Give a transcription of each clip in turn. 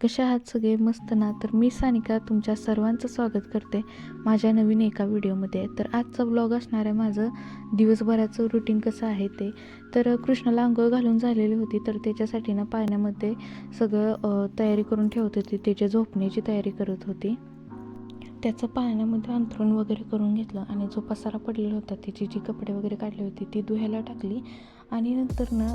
कशा आहात सगळे? मस्त ना? तर मी सानिका तुमच्या सर्वांचं स्वागत करते माझ्या नवीन एका व्हिडिओमध्ये. तर आजचा व्लॉग असणार आहे माझं दिवसभराचं रुटीन कसं आहे ते. तर कृष्णाला अंघोळ घालून झालेली होती, तर त्याच्यासाठी ना पाण्यामध्ये सगळं तयारी करून ठेवत होती. त्याच्या झोपण्याची तयारी करत होती. त्याचं पाण्यामध्ये अंथरूण वगैरे करून घेतलं आणि जो पसारा पडलेला होता, त्याची जी कपडे वगैरे काढली होती ती धुवायला टाकली. आणि नंतर ना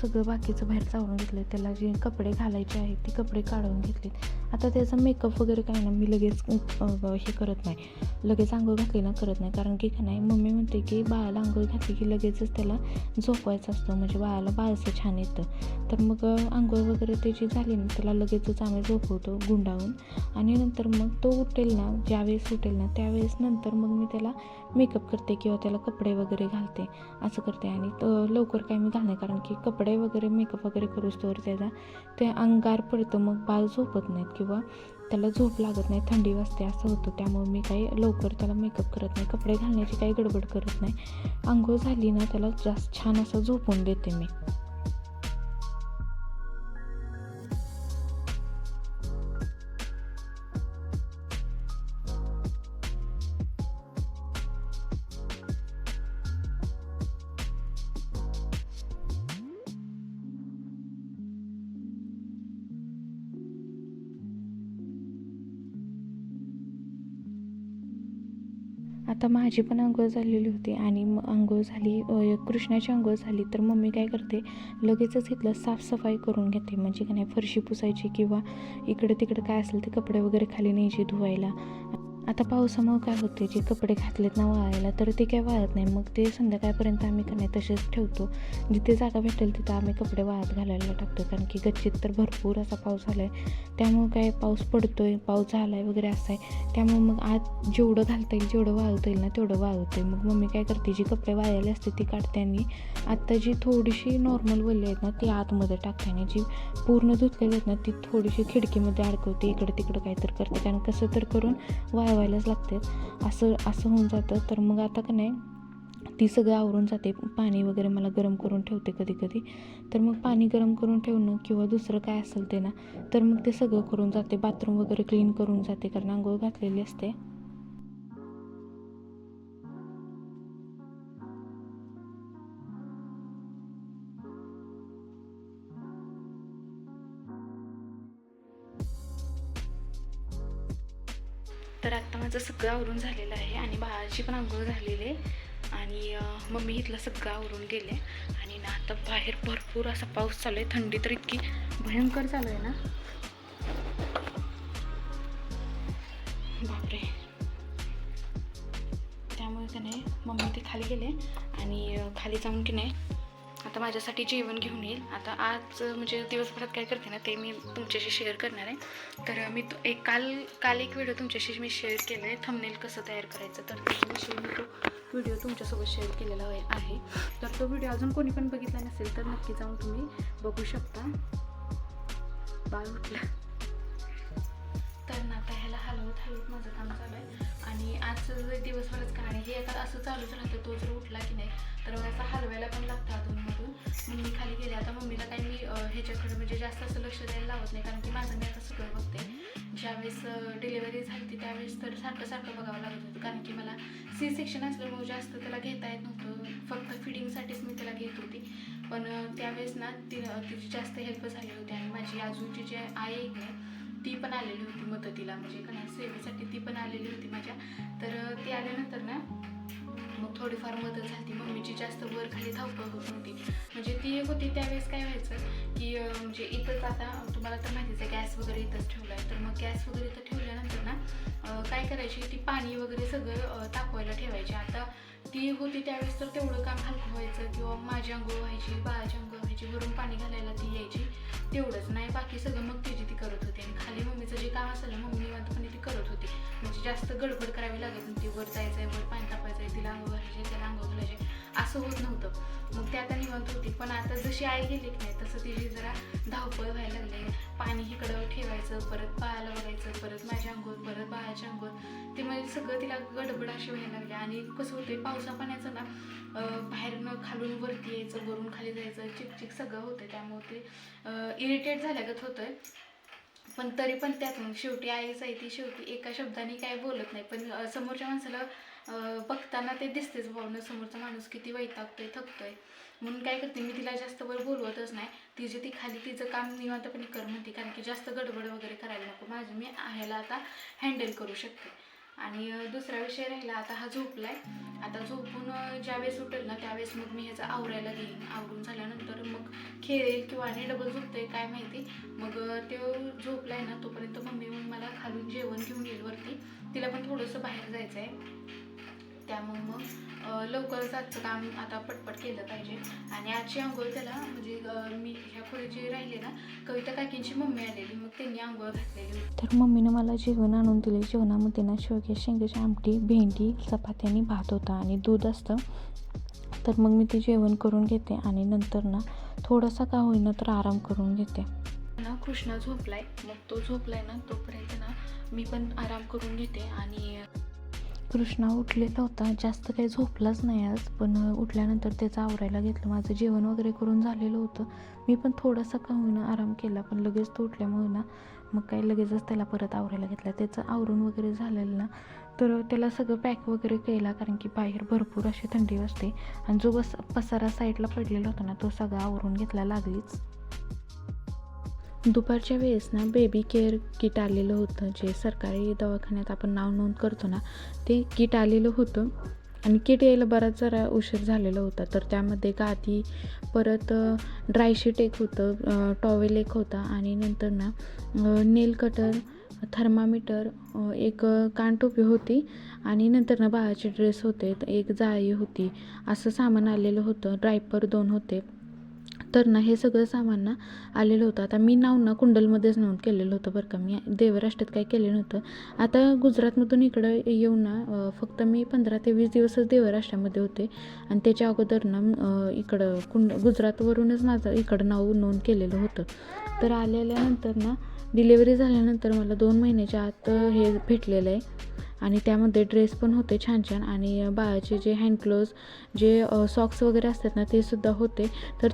सगळं बाकीचं बाहेर चावून घेतलं. त्याला जे कपडे घालायचे आहेत ती कपडे काढून घेतले. आता त्याचा मेकअप वगैरे काय ना मी लगेच हे करत नाही, लगेच आंघोळ घातली ना करत नाही. कारण की नाही, मम्मी म्हणते की बाळाला आंघोळ घातली की लगेचच त्याला झोपवायचं असतं, म्हणजे बाळाला बाळसं छान येतं. तर मग आंघोळ वगैरे त्याची झाली ना त्याला लगेचच आम्ही झोपवतो गुंडाळून. आणि नंतर मग तो उठेल ना, ज्यावेळेस उठेल ना त्यावेळेस नंतर मग मी त्याला मेकअप करते किंवा त्याला कपडे वगैरे घालते, असं करते. आणि लवकर काय मी घालणे, कारण की कपडे वगैरे मेकअप वगैरे करूस्तोवर त्याचा ते अंगार पडतं, मग बाळ झोपत नाहीत किंवा त्याला झोप लागत नाही, थंडी वाजते असं होतं. त्यामुळे मी काही लवकर त्याला मेकअप करत नाही, कपडे घालण्याची काही गडबड करत नाही. अंघोळ झाली ना त्याला जास्त छान असं झोपून देते मी. आता माझी पण अंघोळ झालेली होती आणि अंघोळ झाली, कृष्णाची अंघोळ झाली तर मम्मी काय करते, लगेचच इथलं साफसफाई करून घेते. म्हणजे काय नाही, फरशी पुसायची किंवा इकडे तिकडे काय असेल ते कपडे वगैरे खाली न्यायची धुवायला. आता पावसामुळे काय होते, जे कपडे घातलेत ना वाळायला तर ते काय वाळत नाही, मग ते संध्याकाळपर्यंत आम्ही का नाही तसेच ठेवतो. जिथे जागा भेटेल तिथं आम्ही कपडे वाळत घालायला टाकतो. कारण की गच्चीत तर भरपूर असा पाऊस झाला आहे, त्यामुळं काय पाऊस पडतोय, पाऊस झाला आहे वगैरे असं आहे. त्यामुळे मग आज जेवढं घालता येईल, जेवढं वाळवता येईल ना तेवढं वाळवते. मग मम्मी काय करते, जी कपडे वाळलेले असते ती काढते आणि आत्ता जी थोडीशी नॉर्मल वल्ली आहेत ना ती आतमध्ये टाकते आणि जी पूर्ण धुतलेली आहेत ना ती थोडीशी खिडकीमध्ये अडकवते, इकडं तिकडं काहीतरी करते. कारण कसं तर करून वाळवायलाच लागते, असं होऊन जातं. तर मग आता का नाही ती सगळं आवरून जाते. पाणी वगैरे मला गरम करून ठेवते कधी कधी, तर मग पाणी गरम करून ठेवणं किंवा दुसरं काय असेल ते ना तर मग ते सगळं करून जाते. बाथरूम वगैरे क्लीन करून जाते, कारण आंघोळ घातलेली असते. तर आत्ता माझं सगळं आवरून झालेलं आहे आणि बाळाची पण आंघोळ झालेली आहे. आणि मम्मी इथलं सगळं आवरून गेले. आणि ना आता बाहेर भरपूर असा पाऊस चालू आहे, थंडी तर इतकी भयंकर चालू आहे ना, बापरे. त्यामुळे की नाही मम्मी ते खाली गेले आणि खाली जाऊन की नाही आता माझ्यासाठी जेवण घेऊन येईल. आता आज म्हणजे दिवसभरात काय करते ना ते मी तुमच्याशी शेअर करणार आहे. तर मी काल एक व्हिडिओ तुमच्याशी मी शेअर केला आहे, थंबनेल कसं तयार करायचं, तर त्याच्याविषयी मी तो व्हिडिओ तुमच्यासोबत शेअर केलेला आहे. तर तो व्हिडिओ अजून कोणी पण बघितला नसेल तर नक्की जाऊन तुम्ही बघू शकता. बाळ उठलं तर ना आता ह्याला हलवत माझं काम चालू आहे. आणि आज दिवसभरच काय आहे, हे आता असं चालूच राहतं. तो जर उठला की नाही तर असं हलवायला पण लागतं अधूनमधून. मम्मी खाली गेले. आता मम्मीला काही मी ह्याच्याकडे म्हणजे जास्त असं लक्ष द्यायला लावत नाही, कारण की माझं मी आता सगळं बघते. ज्यावेळेस डिलिव्हरी झाली ती त्यावेळेस तर सारखं बघावं लागत होतं, कारण की मला सी सेक्शन असल्यामुळे जास्त त्याला घेता येत नव्हतं, फक्त फिडिंगसाठीच मी त्याला घेत होती. पण त्यावेळेस ना तिची जास्त हेल्प झाली होती. आणि माझी अजूनची जी आई आहे नाही ती पण आलेली होती मदतीला, म्हणजे का नाही सेवेसाठी ती पण आलेली होती माझ्या. तर ती आल्यानंतर ना मग थोडीफार मदत झाली. मम्मीची जास्त वर खाली धावपळ होत नव्हती. म्हणजे ती एक होती त्यावेळेस काय व्हायचं की म्हणजे इथंच आता तुम्हाला तर माहितीच आहे गॅस वगैरे इथंच ठेवला आहे. तर मग गॅस वगैरे इथं ठेवल्यानंतर ना काय करायची, ती पाणी वगैरे सगळं तापवायला ठेवायची. आता ती होती त्यावेळेस तर तेवढं काम हलकं व्हायचं, किंवा माझी अंघोळ व्हायची, बाळाची अंघोळ व्हायची, वरून पाणी घालायला ती यायची, तेवढंच नाही बाकी सगळं मग ती करत होती. आणि खाली मम्मीचं जे काम असेल ना मम्मी निवांतपणे ती करत होती. म्हणजे जास्त गडबड करावी लागत नव्हती, वर जायचं आहे, वर पाणी तापायचं आहे, तिला अंघोळ घालायचे, त्याला अंघोळ घालायचे, असं होत नव्हतं. मग ते आता निवांत होती. पण आता जशी आई गेली की नाही तसं तिची जरा धावपळ व्हायला लागली. पाणी इकडं ठेवायचं, परत बाळाला बघायचं, परत माझी माझी आंघोळ परत बाळाची आंघोळ, ते म्हणजे सगळं तिला गडबड अशी व्हायला लागली. आणि कसं होते पावसा पाण्याचं ना बाहेरनं खालून वरती यायचं, वरून खाली जायचं, चिकचिक सगळं होतं, त्यामुळे ते इरिटेट झाल्यागत होतंय. पण तरी पण त्यातून शेवटी आईच आहे ती, शेवटी एका शब्दाने काय बोलत नाही, पण समोरच्या माणसाला बघताना ते दिसतेच भावना, समोरचा माणूस किती वैतागतोय, थकतोय. म्हणून काय करते मी तिला जास्त वेळ बोलवतच नाही, तिचे ती खाली तिचं काम निवांतपणे कर म्हणते, कारण की जास्त गडबड वगैरे करायला नको, माझं मी ह्याला आता हँडल करू शकते. आणि दुसरा विषय राहिला, आता हा झोपलाय, आता झोपून ज्यावेळेस उठेल ना त्यावेळेस मग मी ह्याचा आवरायला घेईन, आवरून झाल्यानंतर मग खेळेल किंवा आणि डबल झोपतोय काय माहिती. मग तो झोपलाय ना तोपर्यंत मम्मी मग मला खालून जेवण घेऊन येईल वरती, तिला पण थोडंसं बाहेर जायचं आहे, त्यामुळे मग लवकरच आजचं काम आता पटपट केलं पाहिजे. आणि आजची आंघोळ त्याला म्हणजे मी ह्या पुढे जे राहिले ना, कविता काकींची मम्मी आलेली, मग त्यांनी आंघोळ घातलेली. तर मम्मीनं मला जेवण आणून दिले, जेवणामध्ये ना शेवग्या शेंगाची आमटी, भेंडी, चपाती आणि भात होता आणि दूध असतं. तर मग मी ते जेवण करून घेते आणि नंतर ना थोडासा का होईना तर आराम करून घेते ना. कृष्णा झोपलाय, मग तो झोपलाय ना तोपर्यंत ना मी पण आराम करून घेते. आणि कृष्णा उठलेला होता, जास्त काही झोपलाच नाही आज, पण उठल्यानंतर त्याचं आवरायला घेतलं, माझं जेवण वगैरे करून झालेलं होतं, मी पण थोडासा का होईना आराम केला, पण लगेच तो उठल्यामुळे ना मग काही लगेचच त्याला परत आवरायला घेतलं. त्याचं आवरून वगैरे झालेलं ना, तर त्याला सगळं पॅक वगैरे केला, कारण की बाहेर भरपूर अशी थंडी असते, आणि जो पसारा साईडला पडलेला होता ना तो सगळा आवरून घेतला लागलीच. दुपारच्या वेळेस ना बेबी केअर किट आलेलं होतं, जे सरकारी दवाखान्यात आपण नाव नोंद करतो ना ते किट आलेलं होतं, आणि किट यायला बराच जरा उशीर झालेला होता. तर त्यामध्ये गादी, परत ड्रायशीट एक होतं, टॉवेल एक होता, आणि नंतर ना नेल कटर, थर्मामीटर, एक कानटोपी होती, आणि नंतर ना बाळाचे ड्रेस होते, एक जाळी होती, असं सामान आलेलं होतं. ड्रायपर 2 होते. तर ना हे सगळं सामान ना आलेलं होतं. आता मी नाव ना कुंडलमध्येच नोंद केलेलं होतं बरं का, मी देवराष्ट्रात काही केलं नव्हतं. आता गुजरातमधून इकडं येऊन ना फक्त मी 15 ते 20 दिवसच देवराष्ट्रामध्ये होते, आणि त्याच्या अगोदर ना इकडं गुजरातवरूनच माझं इकडं नाव नोंद केलेलं होतं. तर आल्यानंतर ना डिलेवरी झाल्यानंतर मला 2 महिन्याच्या आत हे भेटलेलं आहे, आणि त्यामध्ये ड्रेस पण होते छान छान, आणि बाळाचे जे हँड ग्लोव्ज, जे सॉक्स वगैरे असतात ना ते सुद्धा होते. तर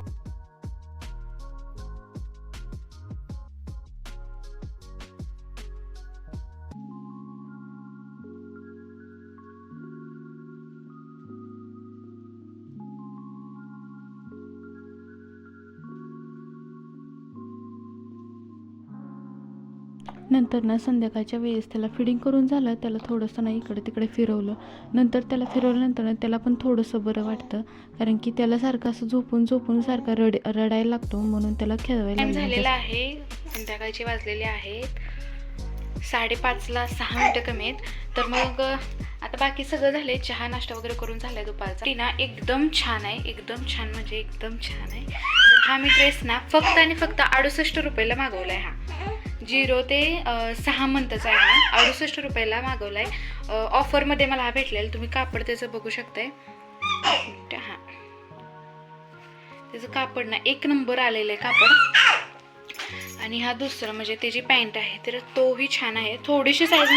नंतर ना संध्याकाळच्या वेळेस त्याला फिडिंग करून झालं, त्याला थोडंसं ना इकडे तिकडे फिरवलं, नंतर त्याला फिरवल्यानंतर ना त्याला पण थोडंसं बरं वाटतं, कारण की त्याला सारखं असं झोपून सारखा रडायला लागतो, म्हणून त्याला खेळवायला झालेलं आहे. संध्याकाळचे वाजलेले आहेत 5:30ला 6 मिनिटं कमी आहेत. तर मग आता बाकी सगळं झालंय, चहा नाश्ता वगैरे करून झालाय दुपारचा. ती ना एकदम छान आहे, एकदम छान म्हणजे एकदम छान आहे. तर हा मी ड्रेस ना फक्त आणि फक्त 68 रुपयाला मागवलाय. हा 0 ते 6 मंथचा आहे, हा 68 रुपयाला मागवलाय. ऑफरमध्ये मला हा भेटलेला, तुम्ही कापड त्याचं बघू शकताय. हा त्याचं कापड ना 1 नंबर आलेलं आहे कापड. आणि हा दुसरा म्हणजे त्याची पॅन्ट आहे, तर तोही छान आहे, थोडीशी साईज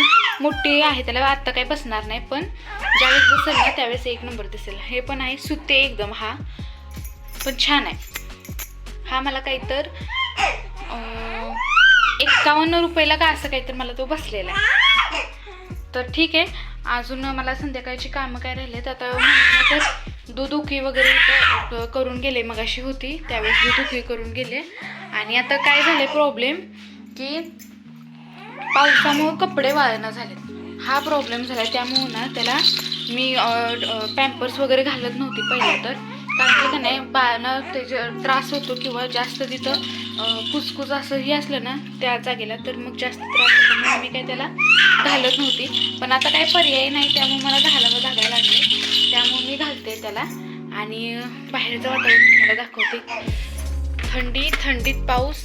मोठी आहे, त्याला आत्ता काही बसणार नाही, पण ज्यावेळेस बसेल ना त्यावेळेस 1 नंबर दिसेल. हे पण आहे सुते एकदम, हा पण छान आहे. हा मला काहीतर 51 रुपयाला का असं काहीतरी मला तो बसलेला आहे. तर ठीक आहे, अजून मला संध्याकाळची कामं काय राहिलेत. आता तर दूध उकळी वगैरे करून गेले, मगाशी होती त्यावेळेस दूध उकळी करून गेले. आणि आता काय झाले प्रॉब्लेम की पावसामुळे कपडे वाळणं झालेत, हा प्रॉब्लेम झाला. त्यामुळे ना त्याला मी पॅम्पर्स वगैरे घालत नव्हती पहिलं, तर कारण की नाही बाळांना त्याचा त्रास होतो, किंवा जास्त तिथं कुचकुच असंही असलं ना त्या जागेला तर मग जास्त त्रास होतो, म्हणून मी काही त्याला घालत नव्हती. पण आता काही पर्याय नाही, त्यामुळे मला घालावं लागायला लागले, त्यामुळे मी घालते त्याला. आणि बाहेरचं वातावरण तुम्हाला दाखवते. थंडीत पाऊस,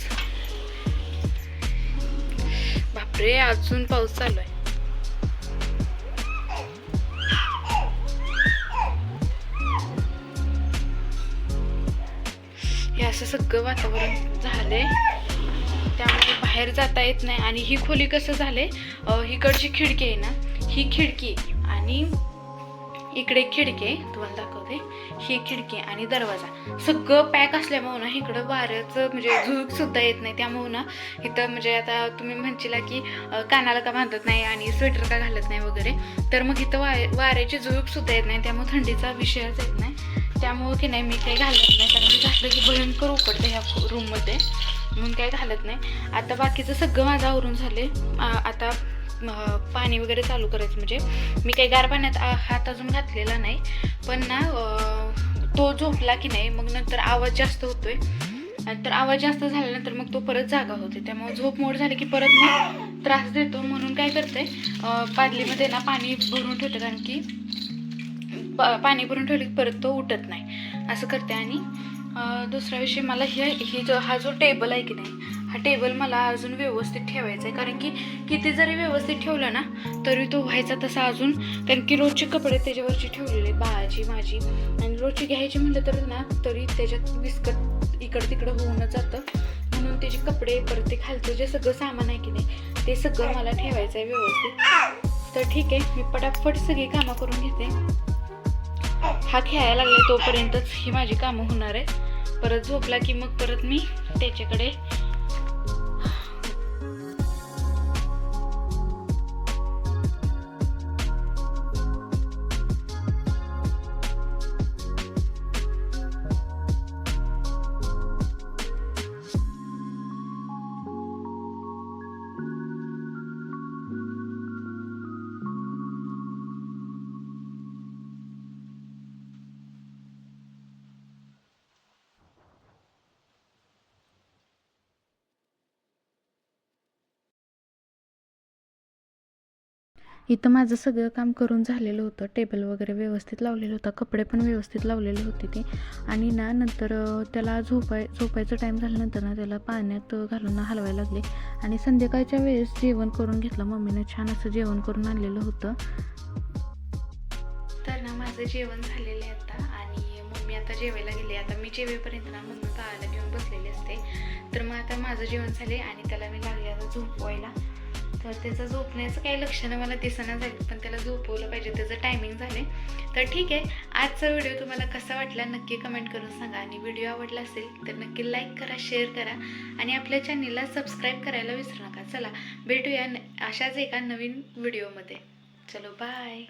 बापरे अजून पाऊस चालू आहे. हे असं सगळं वातावरण झालंय, त्यामुळे बाहेर जाता येत नाही. आणि ही खोली कसं झाले, इकडची खिडकी आहे ना, ही खिडकी आणि इकडे खिडकी आहे, तुम्हाला दाखवते. ही खिडकी आणि दरवाजा सगळं पॅक असल्यामुळं ना इकडं वाऱ्याचं म्हणजे झुळूक सुद्धा येत नाही. त्यामुळं ना इथं म्हणजे आता तुम्ही म्हणशीला की कानाला का बांधत नाही आणि स्वेटर का घालत नाही वगैरे, तर मग इथं वाऱ्याची झुळूक सुद्धा येत नाही. त्यामुळे थंडीचा विषयच येत नाही. त्यामुळं की नाही मी काही घालत नाही, कारण की घातलं की भयंकर उकडतं ह्या रूममध्ये, म्हणून काही घालत नाही. आता बाकीचं सगळं माझं आवरून झाले. आता पाणी वगैरे चालू करायचं. म्हणजे मी काही गार पाण्यात हात अजून घातलेला नाही, पण ना तो झोपला की नाही मग नंतर आवाज जास्त होतोय. तर आवाज जास्त झाल्यानंतर मग तो परत जागा होते. त्यामुळे झोप मोड झाली की परत मग त्रास देतो. म्हणून काय करते, बादलीमध्ये ना पाणी भरून ठेवते, कारण की पाणी भरून ठेवले की परत तो उठत नाही, असं करते. आणि दुसरा विषय, मला हा जो टेबल आहे की नाही, हा टेबल मला अजून व्यवस्थित ठेवायचा आहे. कारण की किती जरी व्यवस्थित ठेवलं ना तरी तो व्हायचा तसा अजून, कारण की रोजचे कपडे त्याच्यावरची ठेवलेले, बाळाची माझी, आणि रोजची घ्यायची म्हटलं तर ना तरी त्याच्यात विस्कट इकडं तिकडं होऊनच जातं. म्हणून त्याचे कपडे परत ते खालचं जे सगळं सामान आहे की नाही ते सगळं मला ठेवायचं आहे व्यवस्थित. तर ठीक आहे, मी पटापट सगळी कामं करून घेते. हा खेळायला लागला तोपर्यंतच ही माझी कामं होणार आहे. परत झोपला की मग परत मी त्याच्याकडे इथं माझं सगळं काम करून झालेलं होतं. टेबल वगैरे व्यवस्थित लावलेलं होतं, कपडे पण व्यवस्थित लावलेले होते ते. आणि ना नंतर त्याला झोपायचं टाईम झाल्यानंतर ना त्याला पाण्यात घालून हलवायला लागले. आणि संध्याकाळच्या वेळेस जेवण करून घेतलं. मम्मीने छान असं जेवण करून आणलेलं होतं. तर ना माझं जेवण झालेलं आहे आता, आणि मम्मी आता जेवायला गेले. आता मी जेवेपर्यंत ना मम्मी बाळाला घेऊन बसलेली असते. तर मग आता माझं जेवण झाले आणि त्याला मी लागले आता झोपवायला. तर त्याचं झोपण्याचं काही लक्षणं मला दिसेना झाली, पण त्याला झोपवलं पाहिजे, त्याचं टायमिंग झाले. तर ठीक आहे, आजचा व्हिडिओ तुम्हाला कसा वाटला नक्की कमेंट करून सांगा. आणि व्हिडिओ आवडला असेल तर नक्की लाईक करा, शेअर करा, आणि आपल्या चॅनलला सबस्क्राईब करायला विसरू नका. चला भेटूया अशाच एका नवीन व्हिडिओमध्ये. चलो बाय.